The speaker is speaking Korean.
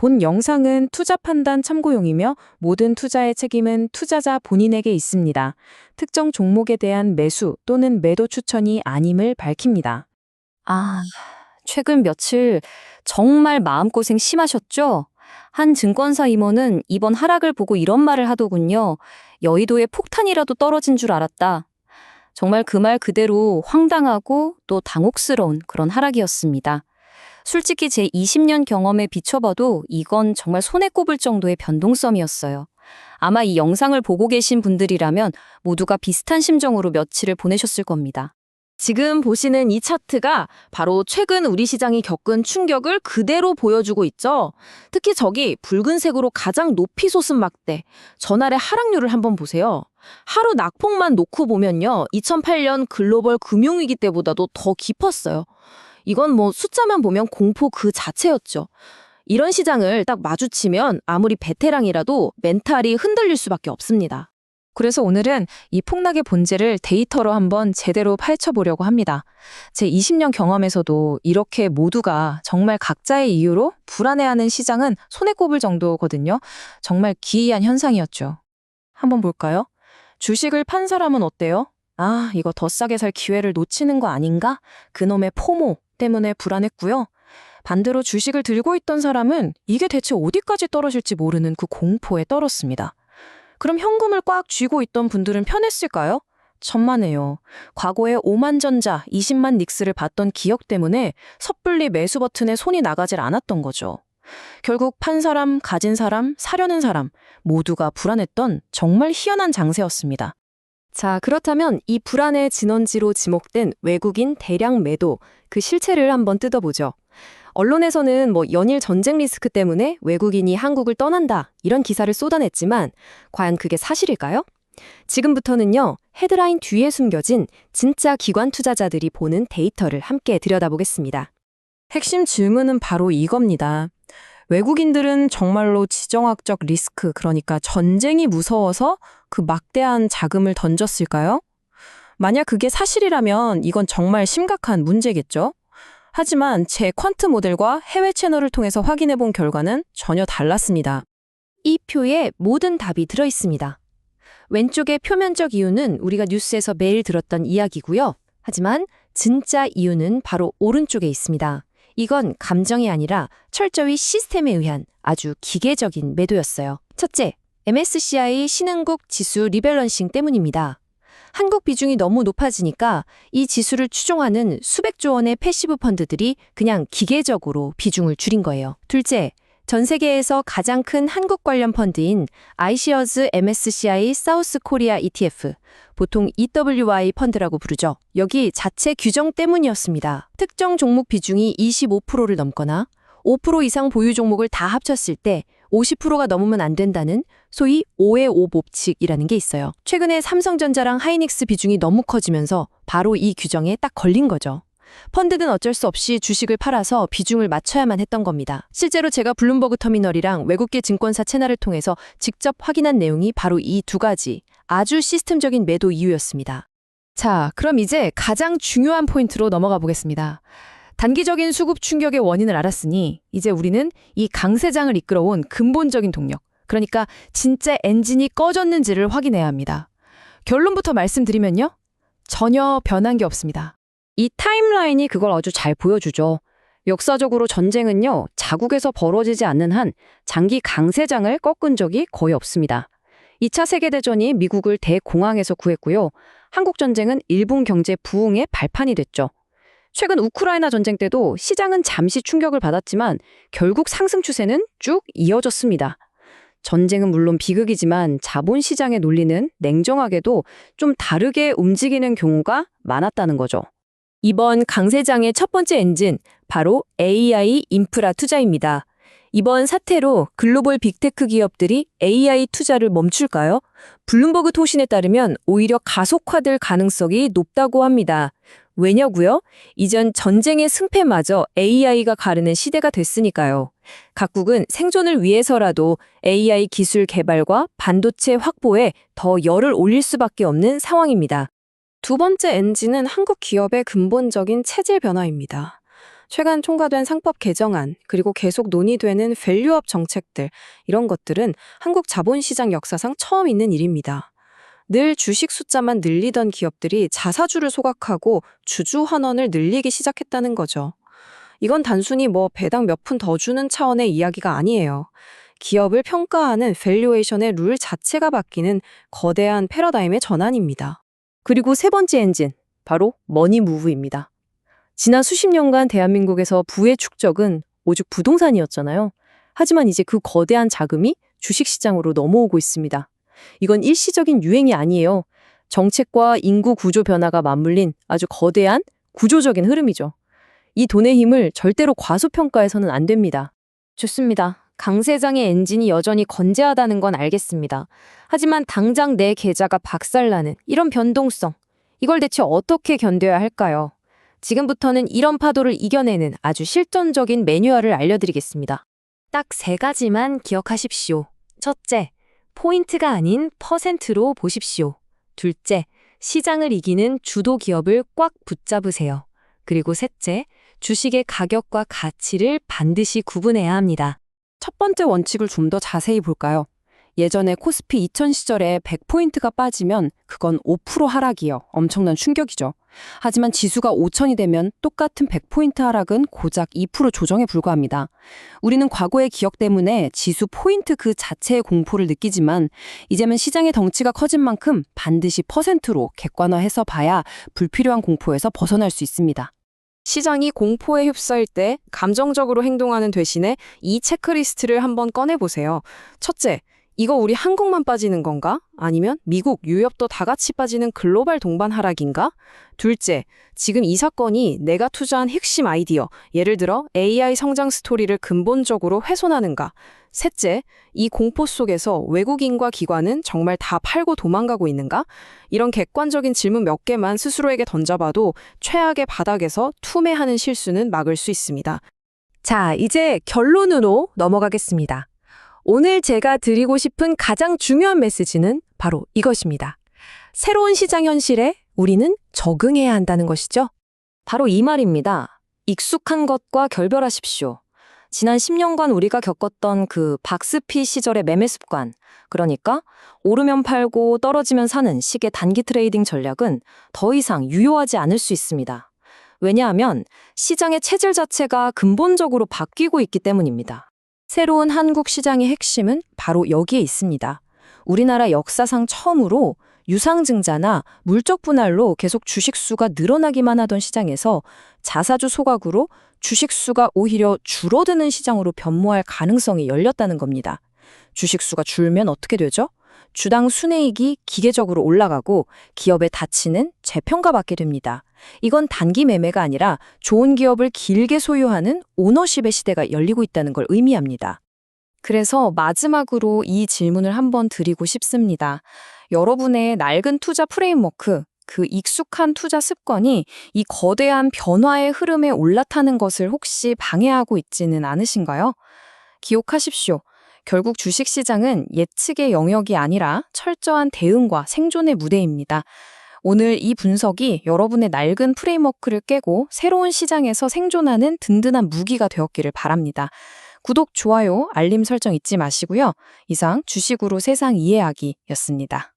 본 영상은 투자 판단 참고용이며 모든 투자의 책임은 투자자 본인에게 있습니다. 특정 종목에 대한 매수 또는 매도 추천이 아님을 밝힙니다. 최근 며칠 정말 마음고생 심하셨죠? 한 증권사 임원은 이번 하락을 보고 이런 말을 하더군요. 여의도에 폭탄이라도 떨어진 줄 알았다. 정말 그 말 그대로 황당하고 또 당혹스러운 그런 하락이었습니다. 솔직히 제 20년 경험에 비춰봐도 이건 정말 손에 꼽을 정도의 변동성이었어요. 아마 이 영상을 보고 계신 분들이라면 모두가 비슷한 심정으로 며칠을 보내셨을 겁니다. 지금 보시는 이 차트가 바로 최근 우리 시장이 겪은 충격을 그대로 보여주고 있죠. 특히 저기 붉은색으로 가장 높이 솟은 막대, 전날의 하락률을 한번 보세요. 하루 낙폭만 놓고 보면요. 2008년 글로벌 금융위기 때보다도 더 깊었어요. 이건 뭐 숫자만 보면 공포 그 자체였죠. 이런 시장을 딱 마주치면 아무리 베테랑이라도 멘탈이 흔들릴 수밖에 없습니다. 그래서 오늘은 이 폭락의 본질을 데이터로 한번 제대로 파헤쳐보려고 합니다. 제 20년 경험에서도 이렇게 모두가 정말 각자의 이유로 불안해하는 시장은 손에 꼽을 정도거든요. 정말 기이한 현상이었죠. 한번 볼까요? 주식을 판 사람은 어때요? 이거 더 싸게 살 기회를 놓치는 거 아닌가? 그놈의 포모 때문에 불안했고요. 반대로 주식을 들고 있던 사람은 이게 대체 어디까지 떨어질지 모르는 그 공포에 떨었습니다. 그럼 현금을 꽉 쥐고 있던 분들은 편했을까요? 천만에요. 과거에 5만 전자, 20만 닉스를 봤던 기억 때문에 섣불리 매수 버튼에 손이 나가질 않았던 거죠. 결국 판 사람, 가진 사람, 사려는 사람 모두가 불안했던 정말 희한한 장세였습니다. 자, 그렇다면 이 불안의 진원지로 지목된 외국인 대량 매도, 그 실체를 한번 뜯어보죠. 언론에서는 연일 전쟁 리스크 때문에 외국인이 한국을 떠난다 이런 기사를 쏟아냈지만 과연 그게 사실일까요? 지금부터는요. 헤드라인 뒤에 숨겨진 진짜 기관 투자자들이 보는 데이터를 함께 들여다보겠습니다. 핵심 질문은 바로 이겁니다. 외국인들은 정말로 지정학적 리스크, 그러니까 전쟁이 무서워서 그 막대한 자금을 던졌을까요? 만약 그게 사실이라면 이건 정말 심각한 문제겠죠? 하지만 제 퀀트 모델과 해외 채널을 통해서 확인해 본 결과는 전혀 달랐습니다. 이 표에 모든 답이 들어있습니다. 왼쪽의 표면적 이유는 우리가 뉴스에서 매일 들었던 이야기고요. 하지만 진짜 이유는 바로 오른쪽에 있습니다. 이건 감정이 아니라 철저히 시스템에 의한 아주 기계적인 매도였어요. 첫째, MSCI 신흥국 지수 리밸런싱 때문입니다. 한국 비중이 너무 높아지니까 이 지수를 추종하는 수백조 원의 패시브 펀드들이 그냥 기계적으로 비중을 줄인 거예요. 둘째, 전 세계에서 가장 큰 한국 관련 펀드인 iShares MSCI 사우스 코리아 ETF, 보통 EWY 펀드라고 부르죠. 여기 자체 규정 때문이었습니다. 특정 종목 비중이 25%를 넘거나 5% 이상 보유 종목을 다 합쳤을 때 50%가 넘으면 안 된다는 소위 5의5 법칙이라는 게 있어요. 최근에 삼성전자랑 하이닉스 비중이 너무 커지면서 바로 이 규정에 딱 걸린 거죠. 펀드는 어쩔 수 없이 주식을 팔아서 비중을 맞춰야만 했던 겁니다. 실제로 제가 블룸버그 터미널이랑 외국계 증권사 채널을 통해서 직접 확인한 내용이 바로 이 두 가지 아주 시스템적인 매도 이유였습니다. 자, 그럼 이제 가장 중요한 포인트로 넘어가 보겠습니다. 단기적인 수급 충격의 원인을 알았으니 이제 우리는 이 강세장을 이끌어온 근본적인 동력, 그러니까 진짜 엔진이 꺼졌는지를 확인해야 합니다. 결론부터 말씀드리면요. 전혀 변한 게 없습니다. 이 타임라인이 그걸 아주 잘 보여주죠. 역사적으로 전쟁은요, 자국에서 벌어지지 않는 한 장기 강세장을 꺾은 적이 거의 없습니다. 2차 세계대전이 미국을 대공황에서 구했고요. 한국전쟁은 일본 경제 부흥의 발판이 됐죠. 최근 우크라이나 전쟁 때도 시장은 잠시 충격을 받았지만 결국 상승 추세는 쭉 이어졌습니다. 전쟁은 물론 비극이지만 자본시장의 논리는 냉정하게도 좀 다르게 움직이는 경우가 많았다는 거죠. 이번 강세장의 첫 번째 엔진, 바로 AI 인프라 투자입니다. 이번 사태로 글로벌 빅테크 기업들이 AI 투자를 멈출까요? 블룸버그 통신에 따르면 오히려 가속화될 가능성이 높다고 합니다. 왜냐고요? 이전 전쟁의 승패마저 AI가 가르는 시대가 됐으니까요. 각국은 생존을 위해서라도 AI 기술 개발과 반도체 확보에 더 열을 올릴 수밖에 없는 상황입니다. 두 번째 엔진은 한국 기업의 근본적인 체질 변화입니다. 최근 통과된 상법 개정안, 그리고 계속 논의되는 밸류업 정책들, 이런 것들은 한국 자본시장 역사상 처음 있는 일입니다. 늘 주식 숫자만 늘리던 기업들이 자사주를 소각하고 주주 환원을 늘리기 시작했다는 거죠. 이건 단순히 배당 몇 푼 더 주는 차원의 이야기가 아니에요. 기업을 평가하는 밸류에이션의 룰 자체가 바뀌는 거대한 패러다임의 전환입니다. 그리고 세 번째 엔진, 바로 머니무브입니다. 지난 수십 년간 대한민국에서 부의 축적은 오직 부동산이었잖아요. 하지만 이제 그 거대한 자금이 주식시장으로 넘어오고 있습니다. 이건 일시적인 유행이 아니에요. 정책과 인구 구조 변화가 맞물린 아주 거대한 구조적인 흐름이죠. 이 돈의 힘을 절대로 과소평가해서는 안 됩니다. 좋습니다. 강 세장의 엔진이 여전히 건재하다는 건 알겠습니다. 하지만 당장 내 계좌가 박살나는 이런 변동성, 이걸 대체 어떻게 견뎌야 할까요? 지금부터는 이런 파도를 이겨내는 아주 실전적인 매뉴얼을 알려드리겠습니다. 딱 3가지만 기억하십시오. 첫째, 포인트가 아닌 퍼센트로 보십시오. 둘째, 시장을 이기는 주도 기업을 꽉 붙잡으세요. 그리고 셋째, 주식의 가격과 가치를 반드시 구분해야 합니다. 첫 번째 원칙을 좀 더 자세히 볼까요? 예전에 코스피 2000 시절에 100포인트가 빠지면 그건 5% 하락이요. 엄청난 충격이죠. 하지만 지수가 5000이 되면 똑같은 100포인트 하락은 고작 2% 조정에 불과합니다. 우리는 과거의 기억 때문에 지수 포인트 그 자체의 공포를 느끼지만 이제는 시장의 덩치가 커진 만큼 반드시 퍼센트로 객관화해서 봐야 불필요한 공포에서 벗어날 수 있습니다. 시장이 공포에 휩싸일 때 감정적으로 행동하는 대신에 이 체크리스트를 한번 꺼내보세요. 첫째, 이거 우리 한국만 빠지는 건가? 아니면 미국, 유럽도 다 같이 빠지는 글로벌 동반 하락인가? 둘째, 지금 이 사건이 내가 투자한 핵심 아이디어, 예를 들어 AI 성장 스토리를 근본적으로 훼손하는가? 셋째, 이 공포 속에서 외국인과 기관은 정말 다 팔고 도망가고 있는가? 이런 객관적인 질문 몇 개만 스스로에게 던져봐도 최악의 바닥에서 투매하는 실수는 막을 수 있습니다. 자, 이제 결론으로 넘어가겠습니다. 오늘 제가 드리고 싶은 가장 중요한 메시지는 바로 이것입니다. 새로운 시장 현실에 우리는 적응해야 한다는 것이죠. 바로 이 말입니다. 익숙한 것과 결별하십시오. 지난 10년간 우리가 겪었던 그 박스피 시절의 매매 습관, 그러니까 오르면 팔고 떨어지면 사는 식의 단기 트레이딩 전략은 더 이상 유효하지 않을 수 있습니다. 왜냐하면 시장의 체질 자체가 근본적으로 바뀌고 있기 때문입니다. 새로운 한국 시장의 핵심은 바로 여기에 있습니다. 우리나라 역사상 처음으로 유상증자나 물적 분할로 계속 주식수가 늘어나기만 하던 시장에서 자사주 소각으로 주식수가 오히려 줄어드는 시장으로 변모할 가능성이 열렸다는 겁니다. 주식수가 줄면 어떻게 되죠? 주당 순이익이 기계적으로 올라가고 기업의 가치는 재평가받게 됩니다. 이건 단기 매매가 아니라 좋은 기업을 길게 소유하는 오너십의 시대가 열리고 있다는 걸 의미합니다. 그래서 마지막으로 이 질문을 한번 드리고 싶습니다. 여러분의 낡은 투자 프레임워크, 그 익숙한 투자 습관이 이 거대한 변화의 흐름에 올라타는 것을 혹시 방해하고 있지는 않으신가요? 기억하십시오. 결국 주식시장은 예측의 영역이 아니라 철저한 대응과 생존의 무대입니다. 오늘 이 분석이 여러분의 낡은 프레임워크를 깨고 새로운 시장에서 생존하는 든든한 무기가 되었기를 바랍니다. 구독, 좋아요, 알림 설정 잊지 마시고요. 이상 주식으로 세상 이해하기였습니다.